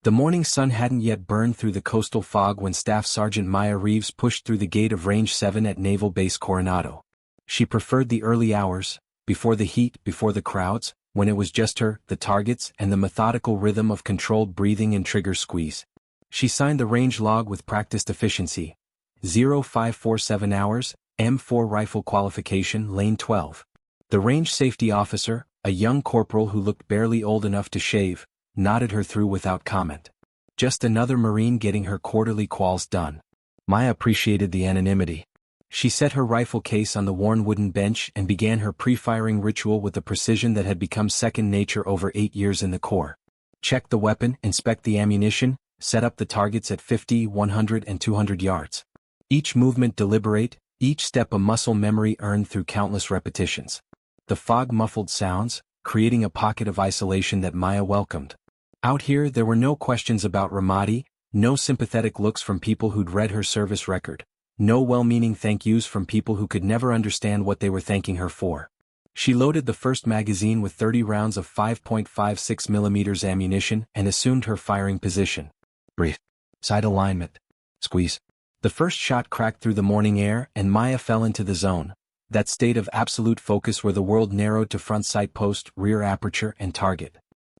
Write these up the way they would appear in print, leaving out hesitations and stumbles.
The morning sun hadn't yet burned through the coastal fog when Staff Sergeant Maya Reeves pushed through the gate of Range 7 at Naval Base Coronado. She preferred the early hours, before the heat, before the crowds, when it was just her, the targets, and the methodical rhythm of controlled breathing and trigger squeeze. She signed the range log with practiced efficiency. 0547 hours, M4 rifle qualification, lane 12. The range safety officer, a young corporal who looked barely old enough to shave, nodded her through without comment. Just another Marine getting her quarterly quals done. Maya appreciated the anonymity. She set her rifle case on the worn wooden bench and began her pre-firing ritual with the precision that had become second nature over 8 years in the Corps. Check the weapon, inspect the ammunition, set up the targets at 50, 100 and 200 yards. Each movement deliberate, each step a muscle memory earned through countless repetitions. The fog muffled sounds, creating a pocket of isolation that Maya welcomed. Out here there were no questions about Ramadi, no sympathetic looks from people who'd read her service record, no well-meaning thank yous from people who could never understand what they were thanking her for. She loaded the first magazine with 30 rounds of 5.56mm ammunition and assumed her firing position. Breathe. Side alignment. Squeeze. The first shot cracked through the morning air and Maya fell into the zone, that state of absolute focus where the world narrowed to front sight post, rear aperture and target.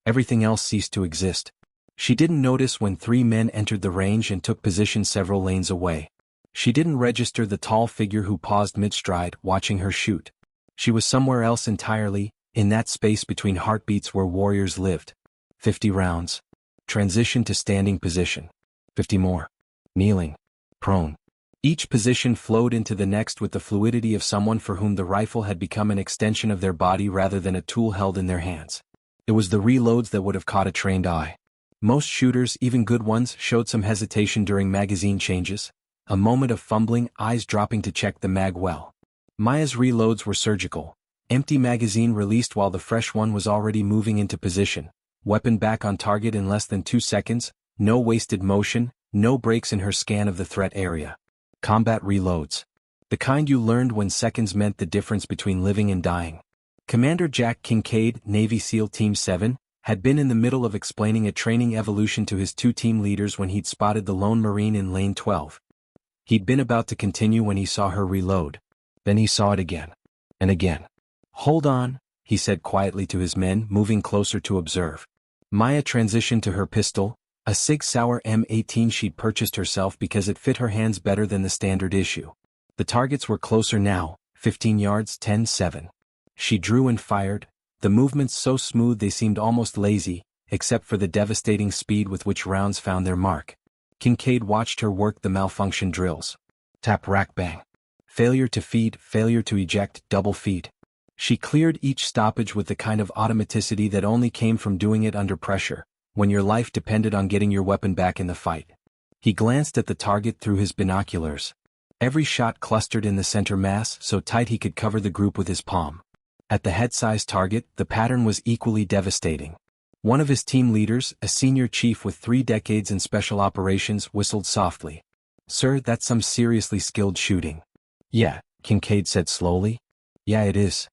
Everything else ceased to exist. She didn't notice when 3 men entered the range and took position several lanes away. She didn't register the tall figure who paused mid-stride, watching her shoot. She was somewhere else entirely, in that space between heartbeats where warriors lived. 50 rounds. Transition to standing position. 50 more. Kneeling. Prone. Each position flowed into the next with the fluidity of someone for whom the rifle had become an extension of their body rather than a tool held in their hands. It was the reloads that would have caught a trained eye. Most shooters, even good ones, showed some hesitation during magazine changes, a moment of fumbling, eyes dropping to check the mag well. Maya's reloads were surgical. Empty magazine released while the fresh one was already moving into position, weapon back on target in less than 2 seconds, no wasted motion, no breaks in her scan of the threat area. Combat reloads. The kind you learned when seconds meant the difference between living and dying. Commander Jack Kincaid, Navy SEAL Team 7, had been in the middle of explaining a training evolution to his 2 team leaders when he'd spotted the lone Marine in lane 12. He'd been about to continue when he saw her reload. Then he saw it again. And again. Hold on, he said quietly to his men, moving closer to observe. Maya transitioned to her pistol, a Sig Sauer M18 she'd purchased herself because it fit her hands better than the standard issue. The targets were closer now, 15 yards, 10-7. She drew and fired, the movements so smooth they seemed almost lazy, except for the devastating speed with which rounds found their mark. Kincaid watched her work the malfunction drills. Tap, rack, bang. Failure to feed, failure to eject, double feed. She cleared each stoppage with the kind of automaticity that only came from doing it under pressure, when your life depended on getting your weapon back in the fight. He glanced at the target through his binoculars. Every shot clustered in the center mass so tight he could cover the group with his palm. At the head-sized target, the pattern was equally devastating. One of his team leaders, a senior chief with 3 decades in special operations, whistled softly. "Sir, that's some seriously skilled shooting." "Yeah," Kincaid said slowly. "Yeah, it is."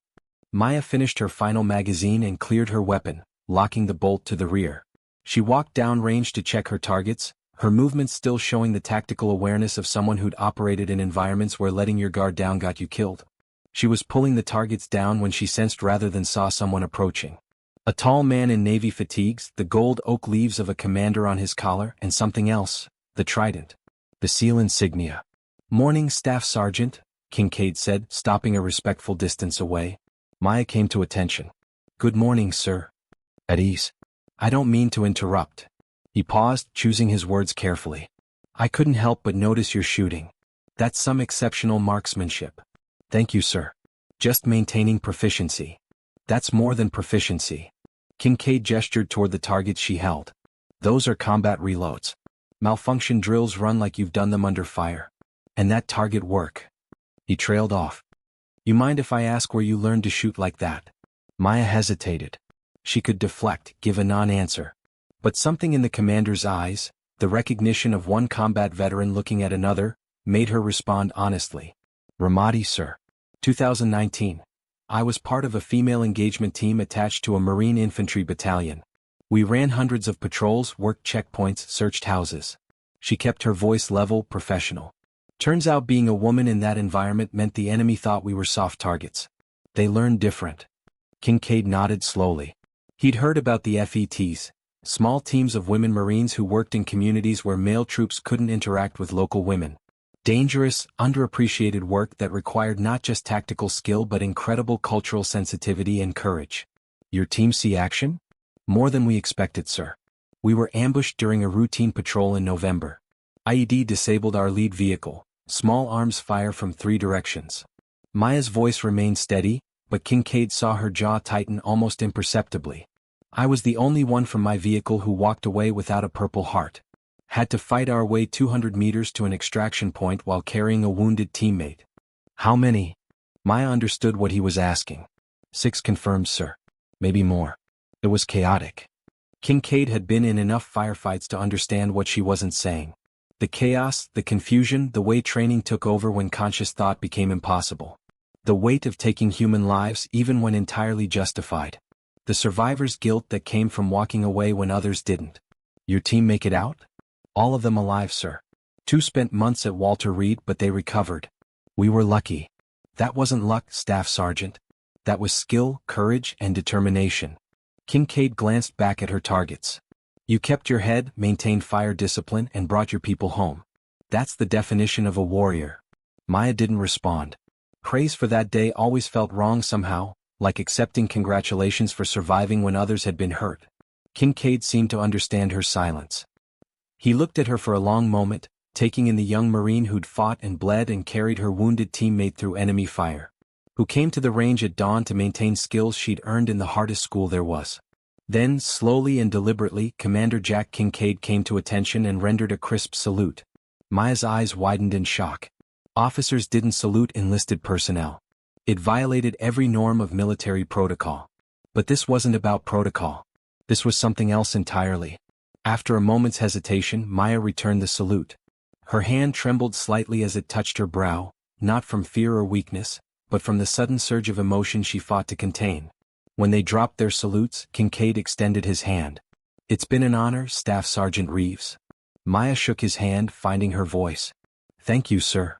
Maya finished her final magazine and cleared her weapon, locking the bolt to the rear. She walked downrange to check her targets, her movements still showing the tactical awareness of someone who'd operated in environments where letting your guard down got you killed. She was pulling the targets down when she sensed rather than saw someone approaching. A tall man in navy fatigues, the gold oak leaves of a commander on his collar, and something else, the trident. The SEAL insignia. "Morning, Staff Sergeant," Kincaid said, stopping a respectful distance away. Maya came to attention. "Good morning, sir." "At ease." "I don't mean to interrupt." He paused, choosing his words carefully. "I couldn't help but notice your shooting. That's some exceptional marksmanship." "Thank you, sir." "Just maintaining proficiency." "That's more than proficiency." Kincaid gestured toward the targets she held. "Those are combat reloads. Malfunction drills run like you've done them under fire. And that target work." He trailed off. "You mind if I ask where you learned to shoot like that?" Maya hesitated. She could deflect, give a non-answer. But something in the commander's eyes, the recognition of one combat veteran looking at another, made her respond honestly. "Ramadi, sir. 2019. I was part of a female engagement team attached to a Marine infantry battalion. We ran hundreds of patrols, worked checkpoints, searched houses. She kept her voice level, professional. Turns out being a woman in that environment meant the enemy thought we were soft targets. They learned different. Kincaid nodded slowly. He'd heard about the FETs, small teams of women Marines who worked in communities where male troops couldn't interact with local women. Dangerous, underappreciated work that required not just tactical skill but incredible cultural sensitivity and courage. Your team see action? More than we expected, sir. We were ambushed during a routine patrol in November. IED disabled our lead vehicle. Small arms fire from 3 directions. Maya's voice remained steady, but Kincaid saw her jaw tighten almost imperceptibly. I was the only one from my vehicle who walked away without a Purple Heart. Had to fight our way 200 meters to an extraction point while carrying a wounded teammate. How many? Maya understood what he was asking. 6 confirmed, sir. Maybe more. It was chaotic. Kincaid had been in enough firefights to understand what she wasn't saying. The chaos, the confusion, the way training took over when conscious thought became impossible. The weight of taking human lives even when entirely justified. The survivor's guilt that came from walking away when others didn't. Your team make it out? All of them alive, sir. 2 spent months at Walter Reed, but they recovered. We were lucky. That wasn't luck, Staff Sergeant. That was skill, courage, and determination. Kincaid glanced back at her targets. You kept your head, maintained fire discipline, and brought your people home. That's the definition of a warrior. Maya didn't respond. Praise for that day always felt wrong somehow, like accepting congratulations for surviving when others had been hurt. Kincaid seemed to understand her silence. He looked at her for a long moment, taking in the young Marine who'd fought and bled and carried her wounded teammate through enemy fire. Who came to the range at dawn to maintain skills she'd earned in the hardest school there was. Then, slowly and deliberately, Commander Jack Kincaid came to attention and rendered a crisp salute. Maya's eyes widened in shock. Officers didn't salute enlisted personnel. It violated every norm of military protocol. But this wasn't about protocol. This was something else entirely. After a moment's hesitation, Maya returned the salute. Her hand trembled slightly as it touched her brow, not from fear or weakness, but from the sudden surge of emotion she fought to contain. When they dropped their salutes, Kincaid extended his hand. It's been an honor, Staff Sergeant Reeves. Maya shook his hand, finding her voice. Thank you, sir.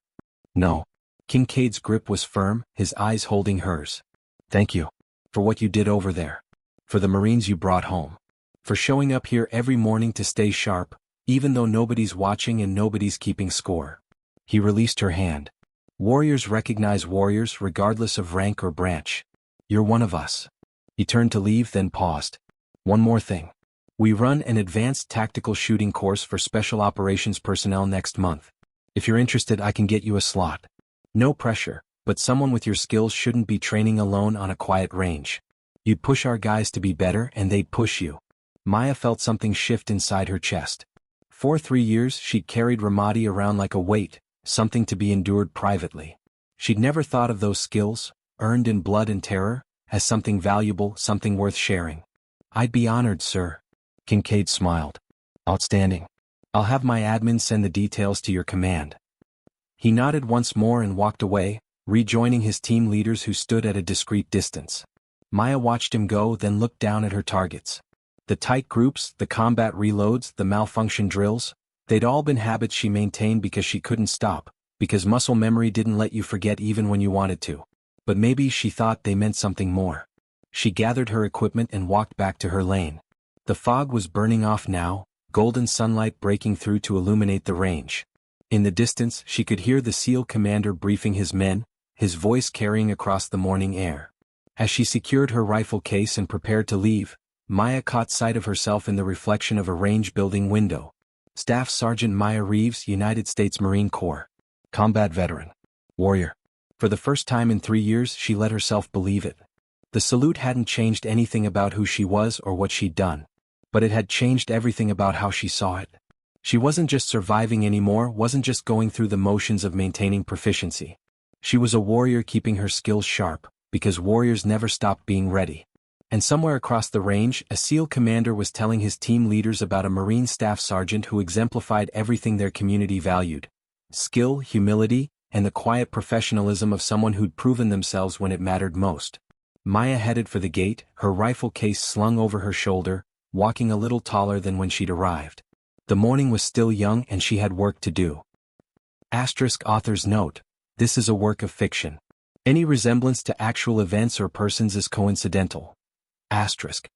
No. Kincaid's grip was firm, his eyes holding hers. Thank you. For what you did over there. For the Marines you brought home. For showing up here every morning to stay sharp, even though nobody's watching and nobody's keeping score. He released her hand. Warriors recognize warriors regardless of rank or branch. You're one of us. He turned to leave, then paused. One more thing. We run an advanced tactical shooting course for special operations personnel next month. If you're interested, I can get you a slot. No pressure, but someone with your skills shouldn't be training alone on a quiet range. You'd push our guys to be better and they'd push you. Maya felt something shift inside her chest. For 3 years she'd carried Ramadi around like a weight, something to be endured privately. She'd never thought of those skills, earned in blood and terror, as something valuable, something worth sharing. I'd be honored, sir. Kincaid smiled. Outstanding. I'll have my admin send the details to your command. He nodded once more and walked away, rejoining his team leaders who stood at a discreet distance. Maya watched him go, then looked down at her targets. The tight groups, the combat reloads, the malfunction drills, they'd all been habits she maintained because she couldn't stop, because muscle memory didn't let you forget even when you wanted to. But maybe she thought they meant something more. She gathered her equipment and walked back to her lane. The fog was burning off now, golden sunlight breaking through to illuminate the range. In the distance, she could hear the SEAL commander briefing his men, his voice carrying across the morning air. As she secured her rifle case and prepared to leave, Maya caught sight of herself in the reflection of a range building window. Staff Sergeant Maya Reeves, United States Marine Corps. Combat veteran. Warrior. For the first time in 3 years, she let herself believe it. The salute hadn't changed anything about who she was or what she'd done. But it had changed everything about how she saw it. She wasn't just surviving anymore, wasn't just going through the motions of maintaining proficiency. She was a warrior keeping her skills sharp, because warriors never stopped being ready. And somewhere across the range, a SEAL commander was telling his team leaders about a Marine staff sergeant who exemplified everything their community valued. Skill, humility, and the quiet professionalism of someone who'd proven themselves when it mattered most. Maya headed for the gate, her rifle case slung over her shoulder, walking a little taller than when she'd arrived. The morning was still young and she had work to do. Asterisk author's note: this is a work of fiction. Any resemblance to actual events or persons is coincidental. Asterisk.